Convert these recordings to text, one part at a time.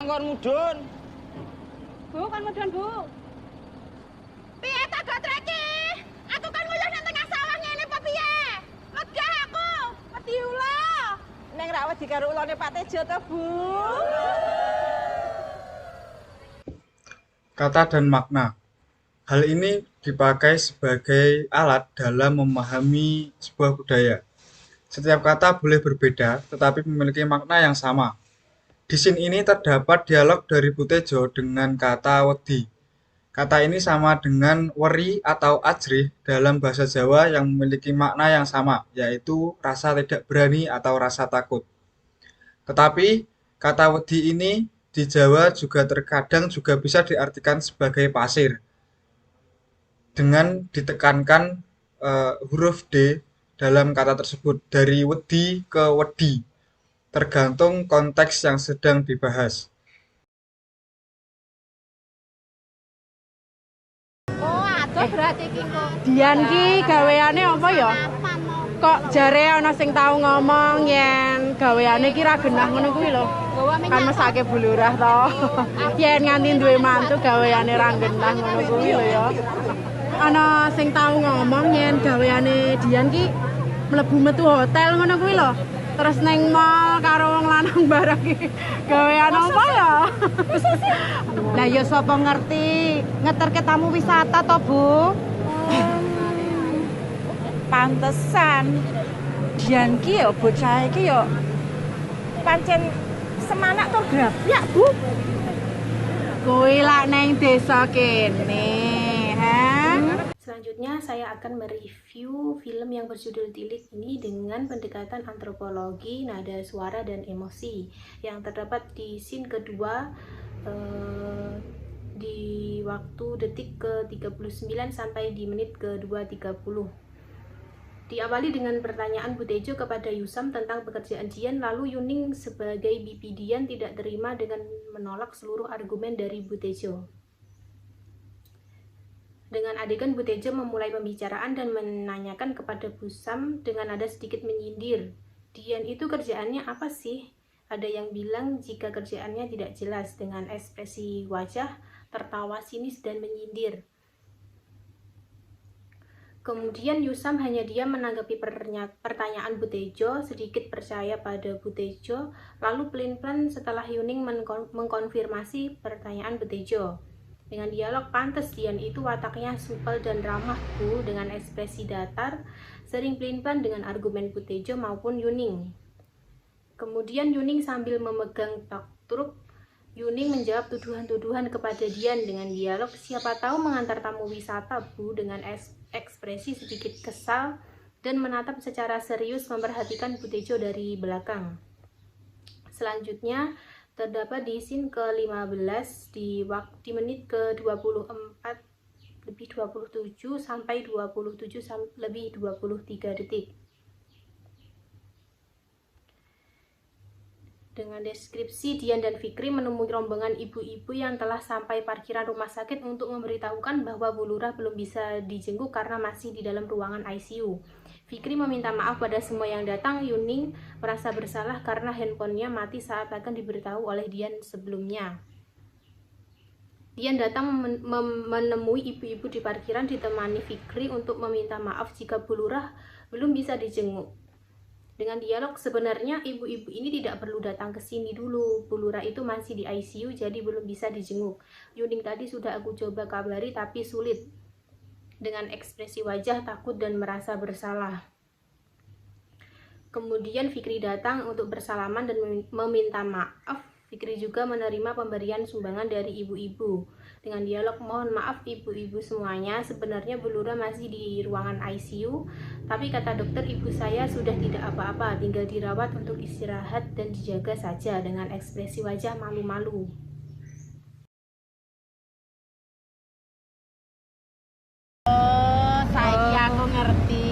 Kon mudun. Bu, kan mudun, Bu. Piye tak gatreki? Aku kan nguyuh nang tengah sawah ngene apa piye? Megah aku, wedi ula. Neng ra wedi karo ulane Pak Tejo to, Bu. Kata dan makna. Hal ini dipakai sebagai alat dalam memahami sebuah budaya. Setiap kata boleh berbeda, tetapi memiliki makna yang sama. Di scene ini terdapat dialog dari Butejo dengan kata wedi. Kata ini sama dengan weri atau ajrih dalam bahasa Jawa yang memiliki makna yang sama, yaitu rasa tidak berani atau rasa takut. Tetapi, kata wedi ini di Jawa juga terkadang juga bisa diartikan sebagai pasir, dengan ditekankan huruf D dalam kata tersebut, dari wedi ke wedi, tergantung konteks yang sedang dibahas. Oh, adoh berarti iki kok. Dian ki gaweane apa ya? Kok jare ana sing tau ngomong yen gaweane ki ra genah ngono kuwi lho. Kan mesake bulurah to. Yen nganti duwe mantu gaweane ra genah ngono kuwi lho ya. Ana sing tau ngomong yen gaweane Dian ki mlebu metu hotel ngono kuwi lho. Terus neng mall karo wong lanang bareng ki gawean apa ya? Lah ya sapa ngerti ngeterke tamu wisata to, Bu? Pantesan Dian ki ya bocah iki ya pancen semanak tur grabyak, Bu. Kuwi lak neng desa kene, ha? Selanjutnya saya akan mereview film yang berjudul Tilik ini dengan pendekatan antropologi, nada suara, dan emosi yang terdapat di scene kedua di waktu detik ke-39 sampai di menit ke-2.30. Diawali dengan pertanyaan Butejo kepada Yusam tentang pekerjaan Dian, lalu Yuning sebagai bibi Dian tidak terima dengan menolak seluruh argumen dari Butejo. Dengan adegan Butejo memulai pembicaraan dan menanyakan kepada Yusam dengan nada sedikit menyindir, Dian itu kerjaannya apa sih? Ada yang bilang jika kerjaannya tidak jelas, dengan ekspresi wajah tertawa sinis dan menyindir. Kemudian Yusam hanya diam menanggapi pertanyaan Butejo, sedikit percaya pada Butejo, lalu pelin-pelan setelah Yuning mengkonfirmasi pertanyaan Butejo. Dengan dialog, pantes Dian itu wataknya supel dan ramah, Bu, dengan ekspresi datar, sering pelin-pelan dengan argumen Butejo maupun Yuning. Kemudian Yuning sambil memegang tak truk, Yuning menjawab tuduhan-tuduhan kepada Dian dengan dialog, siapa tahu mengantar tamu wisata, Bu, dengan ekspresi sedikit kesal dan menatap secara serius memperhatikan Butejo dari belakang. Selanjutnya terdapat di scene ke-15 di menit ke-24 lebih 27 sampai 27 lebih 23 detik. Dengan deskripsi, Dian dan Fikri menemui rombongan ibu-ibu yang telah sampai parkiran rumah sakit untuk memberitahukan bahwa Bu Lurah belum bisa dijenguk karena masih di dalam ruangan ICU. Fikri meminta maaf pada semua yang datang. Yuning merasa bersalah karena handphonenya mati saat akan diberitahu oleh Dian sebelumnya. Dian datang menemui ibu-ibu di parkiran ditemani Fikri untuk meminta maaf jika Bu Lurah belum bisa dijenguk. Dengan dialog, sebenarnya ibu-ibu ini tidak perlu datang ke sini dulu. Bu Lurah itu masih di ICU, jadi belum bisa dijenguk. Yuning tadi sudah aku coba kabari tapi sulit. Dengan ekspresi wajah takut dan merasa bersalah. Kemudian Fikri datang untuk bersalaman dan meminta maaf. Fikri juga menerima pemberian sumbangan dari ibu-ibu. Dengan dialog, mohon maaf ibu-ibu semuanya, sebenarnya Bu Lurah masih di ruangan ICU, tapi kata dokter ibu saya sudah tidak apa-apa, tinggal dirawat untuk istirahat dan dijaga saja, dengan ekspresi wajah malu-malu. Saiki aku ngerti.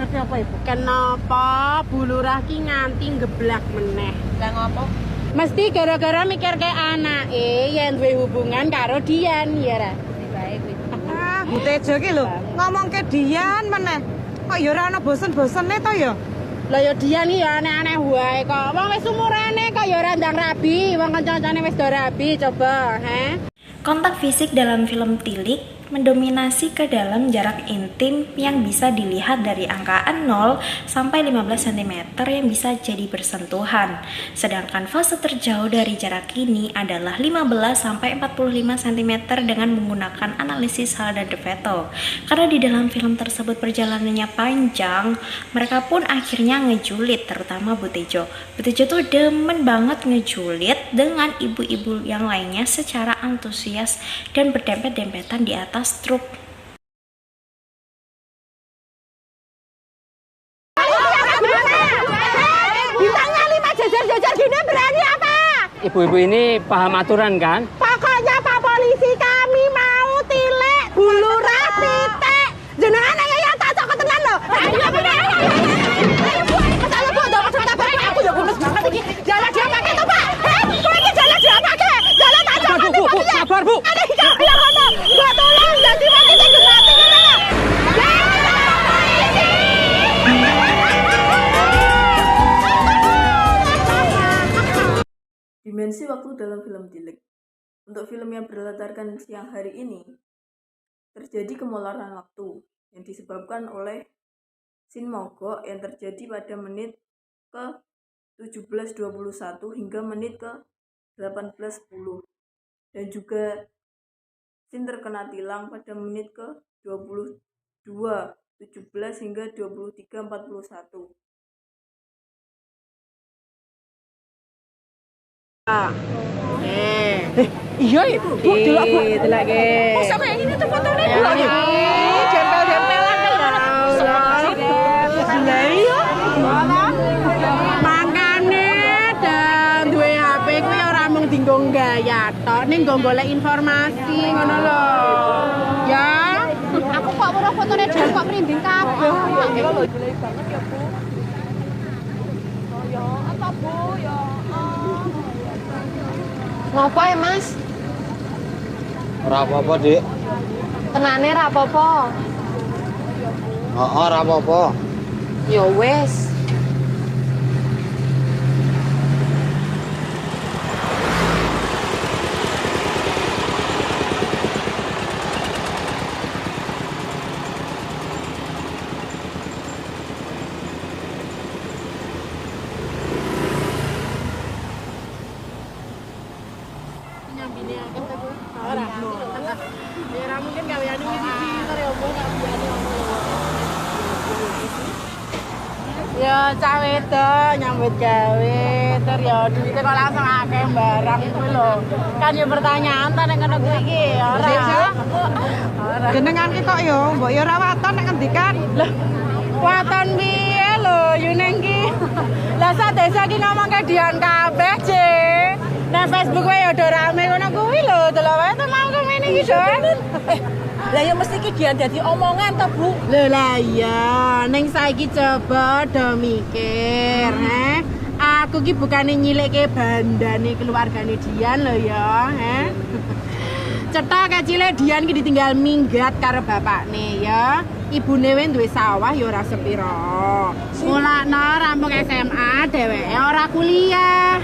Ngerti apa, Ibu? Kenapa Bu Lurah ki nganti ngeblak meneh? Lah ngopo? Mesti gara-gara mikir kayak anake yang duwe hubungan karo Dian, ya ra? Baik, Ah, Bu Tejo ki lho, ngomong ke Dian meneh. Kok ya ora ana bosen-bosene to ya? Lah ya Dian iki ya aneh-aneh wae kok. Wong wis umurane kok ya ora ndang rabi, wong kanca-kancane wis do rabi coba, he. Kontak fisik dalam film Tilik mendominasi ke dalam jarak intim yang bisa dilihat dari angka 0 sampai 15 cm yang bisa jadi bersentuhan. Sedangkan fase terjauh dari jarak ini adalah 15 sampai 45 cm dengan menggunakan analisis Hall dan De Veto. Karena di dalam film tersebut perjalanannya panjang, mereka pun akhirnya ngejulit, terutama Butejo. Butejo tuh demen banget ngejulit dengan ibu-ibu yang lainnya secara antusias dan berdempet-dempetan di atas truk. Bintangnya 5 jajar-jajar gini berani apa? Ibu-ibu ini paham aturan kan? Pokoknya Pak Polisi kami mau Tilik Bulurah titik. Jenengan yang tak cocok tenan lho. Ayo bener. Saya Bu, ndak percaya bapak aku ya bulus banget iki. Jalan dia pakai to, Pak. Kok iki jalan dia pakai? Jalan tak cocok. Bu, sabar Bu. Ada hikap ya kono. Mbak tolong dadi mati sing mati ngono lho. Dimensi waktu dalam film Tilik. Untuk film yang berlatarkan siang hari ini, terjadi kemoloran waktu yang disebabkan oleh sin mogok yang terjadi pada menit ke 17.21 hingga menit ke 18.10, dan juga sin terkena tilang pada menit ke 22.17 hingga 23.41. Iya ibu, delok Bu. Delok ge. Masa kayak gini tuh fotonya Bu. Jempel-jempelan kan ya. Lah iya. Mangkane dan duwe HP kuwi ora mung dinggo gaya tok, ning nggo golek informasi ngono lho. Ya, Aku kok weruh fotone Jan kok merinding kabeh. Apa Bu ya? Ngopo ya Mas? Ora apa-apa, Dik. Tenane ra apa-apa. Heeh, ora apa-apa. Ya wis. ora mungkin gaweane iki pinter ya opo gaweane ya cah wedok nyambut gawe ter ya duwite kok langsung akeh barang kuwi lho kan ya pertanyaan ta nek ngono kuwi iki ora Jenengan ki kok yo, mbok yo ora waton nek ngendikan. Lah waton piye lho Yuneng ki lah sak desa ki ngomong ke Dian kabeh je nang Facebook wae ya do rame ngono kuwi lho delok wae to mau kemene iki Don. Lah ya mesti ki dia dadi omongan to, Bu. Lho lah iya, ning saiki coba do mikir, he. Aku ki bukane nyilikke bandane keluargane Dian lho ya, he. Cetha kecile Dian ki ditinggal minggat karo bapakne ya. Ibune wis duwe sawah ya ora sepiro. Mulakno rampung SMA dheweke ora kuliah.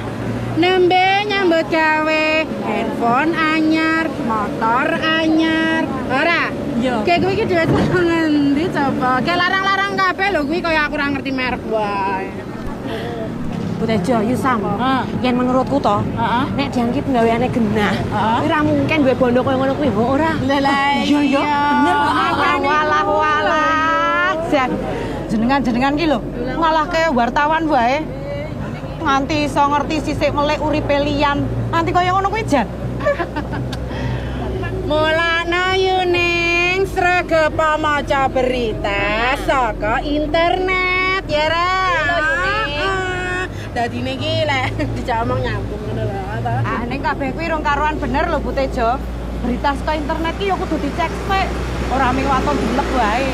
Nembe nyambut gawe handphone anyar, motor anyar. Ora? Iya. Kayak kuwi iki dhewe nang ngendi coba? Kayak larang-larang kabeh lho kuwi kaya aku ora ngerti merek wae. Butejo, Yusam. Yen menurutku to, nek Dian ki penggaweane genah. Kuwi ora mungkin duwe bondo koyo ngono kuwi, mbok ora. Lah iya. Bener Walah. Jenengan ki lho, malah ke wartawan wae. Nganti iso ngerti sisik melek uripe liyan. Nanti kaya ngono kuwi jan. Mulakno Yuning sregep maca berita saka internet ya ra. Dadi niki lek dijak omong nyambung ngono lho ta. Ah ning kabeh kuwi rong karuan bener lho Bu Tejo. Berita saka internet ki ya kudu dicek sik. Ora ming waton dilek wae.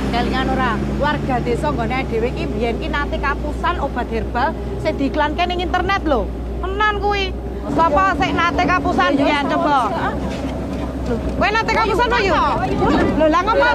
Kelingan ora, warga desa nggone dhewe ki biyen ki nate kapusan obat herbal sing diiklanke ning internet lho. Tenan kuwi. Sapa sik nate kapusan biyen coba? Kowe nate kapusan apa yo? Lho lah ngopo?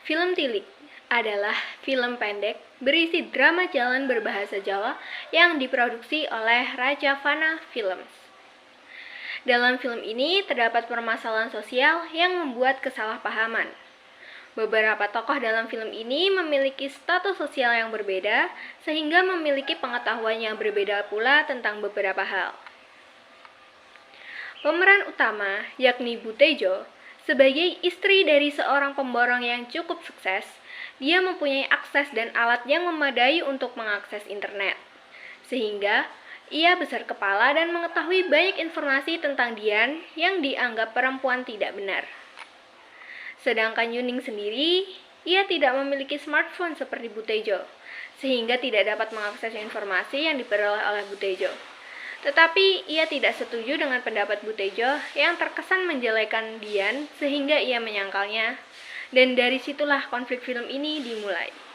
Film Tilik adalah film pendek berisi drama jalan berbahasa Jawa yang diproduksi oleh Raja Fana Films. Dalam film ini terdapat permasalahan sosial yang membuat kesalahpahaman. Beberapa tokoh dalam film ini memiliki status sosial yang berbeda, sehingga memiliki pengetahuan yang berbeda pula tentang beberapa hal. Pemeran utama, yakni Butejo, sebagai istri dari seorang pemborong yang cukup sukses, dia mempunyai akses dan alat yang memadai untuk mengakses internet. Sehingga, ia besar kepala dan mengetahui banyak informasi tentang Dian yang dianggap perempuan tidak benar. Sedangkan Yuning sendiri, ia tidak memiliki smartphone seperti Butejo, sehingga tidak dapat mengakses informasi yang diperoleh oleh Butejo. Tetapi ia tidak setuju dengan pendapat Butejo yang terkesan menjelekan Dian sehingga ia menyangkalnya, dan dari situlah konflik film ini dimulai.